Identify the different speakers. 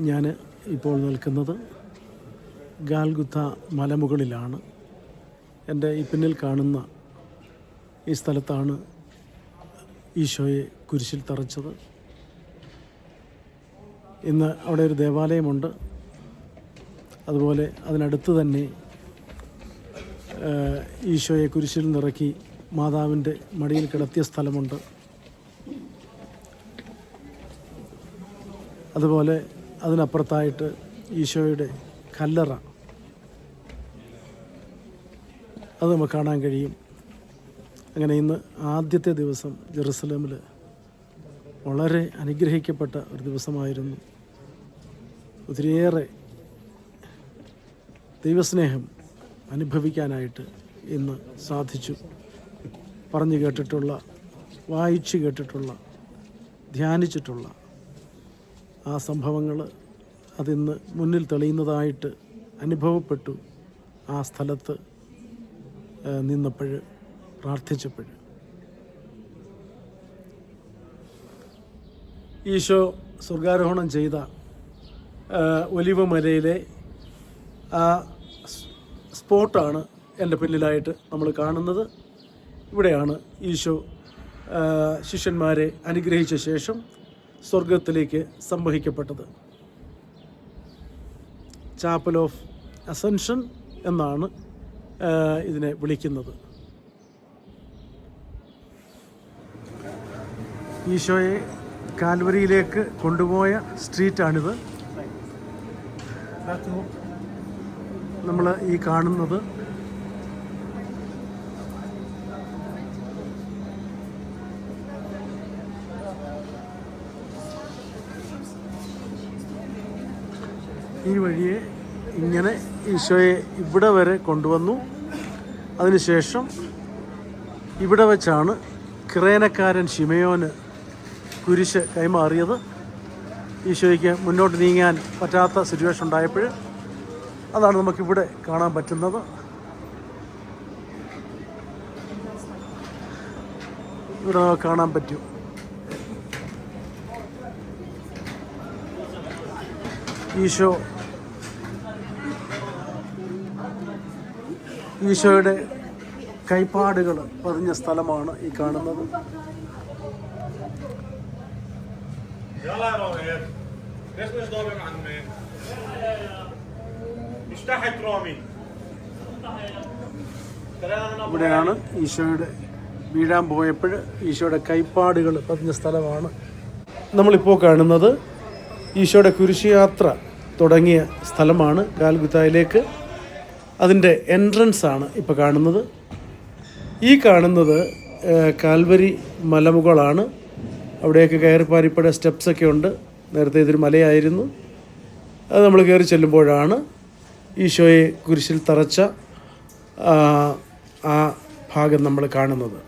Speaker 1: ഞാൻ ഇപ്പോൾ നിൽക്കുന്നത് ഗാൽഗുത്ത മലമുകളിലാണ്. എൻ്റെ ഈ പിന്നിൽ കാണുന്ന ഈ സ്ഥലത്താണ് ഈശോയെ കുരിശിൽ തറച്ചത്. ഇന്ന് അവിടെ ഒരു ദേവാലയമുണ്ട്. അതുപോലെ അതിനടുത്ത് തന്നെ ഈശോയെ കുരിശിൽ നിറക്കി മാതാവിൻ്റെ മടിയിൽ കിടത്തിയ സ്ഥലമുണ്ട്. അതുപോലെ അതിനപ്പുറത്തായിട്ട് ഈശോയുടെ കല്ലറ അത് നമുക്ക് കാണാൻ കഴിയും. അങ്ങനെ ഇന്ന് ആദ്യത്തെ ദിവസം ജെറുസലേമിൽ വളരെ അനുഗ്രഹിക്കപ്പെട്ട ഒരു ദിവസമായിരുന്നു. ഒത്തിരിയേറെ ദൈവസ്നേഹം അനുഭവിക്കാനായിട്ട് ഇന്ന് സാധിച്ചു. പറഞ്ഞു കേട്ടിട്ടുള്ള, വായിച്ചു കേട്ടിട്ടുള്ള, ധ്യാനിച്ചിട്ടുള്ള ആ സംഭവങ്ങൾ അതിന്ന് മുന്നിൽ തെളിയുന്നതായിട്ട് അനുഭവപ്പെട്ടു. ആ സ്ഥലത്ത് നിന്നപ്പോൾ, പ്രാർത്ഥിച്ചപ്പോൾ ഈശോ സ്വർഗാരോഹണം ചെയ്ത ഒലിവ് മലയിലെ ആ സ്പോട്ടാണ് എൻ്റെ പിന്നിലായിട്ട് നമ്മൾ കാണുന്നത്. ഇവിടെയാണ് ഈശോ ശിഷ്യന്മാരെ അനുഗ്രഹിച്ച ശേഷം സ്വർഗത്തിലേക്ക് സംവഹിക്കപ്പെട്ടത്. ചാപ്പൽ ഓഫ് അസെൻഷൻ എന്നാണ് ഇതിനെ വിളിക്കുന്നത്. ഈശോയെ കാൽവരിയിലേക്ക് കൊണ്ടുപോയ സ്ട്രീറ്റാണിത്. നമ്മൾ ഈ കാണുന്നത് ഈ വഴിയെ ഇങ്ങനെ ഈശോയെ ഇവിടെ വരെ കൊണ്ടുവന്നു. അതിനുശേഷം ഇവിടെ വെച്ചാണ് കിറേനക്കാരൻ ശിമയോന് കുരിശ് കൈമാറിയത്. ഈശോയ്ക്ക് മുന്നോട്ട് നീങ്ങാൻ പറ്റാത്ത സിറ്റുവേഷൻ ഉണ്ടായപ്പോൾ അതാണ് നമുക്കിവിടെ കാണാൻ പറ്റുന്നത്. ഇവിടെ കാണാൻ പറ്റും. ഈശോയുടെ കൈപ്പാടുകൾ പതിഞ്ഞ സ്ഥലമാണ് ഈ കാണുന്നത്. ഇവിടെയാണ് ഈശോയുടെ വീഴാൻ പോയപ്പോൾ ഈശോയുടെ കൈപ്പാടുകൾ പതിഞ്ഞ സ്ഥലമാണ് നമ്മളിപ്പോൾ കാണുന്നത്. ഈശോയുടെ കുരിശുയാത്ര തുടങ്ങിയ സ്ഥലമാണ് ഗാൽഗുത്തായിലേക്ക്. അതിൻ്റെ എൻട്രൻസ് ആണ് ഇപ്പോൾ കാണുന്നത്. ഈ കാണുന്നത് കാൽവരി മലമുകളാണ്. അവിടെയൊക്കെ കയറിപ്പാരിപ്പടെ സ്റ്റെപ്സൊക്കെ ഉണ്ട്. നേരത്തെ ഇതൊരു മലയായിരുന്നു. അത് നമ്മൾ കയറി ചെല്ലുമ്പോഴാണ് ഈശോയെ കുരിശിൽ തറച്ച ആ ഭാഗം നമ്മൾ കാണുന്നത്.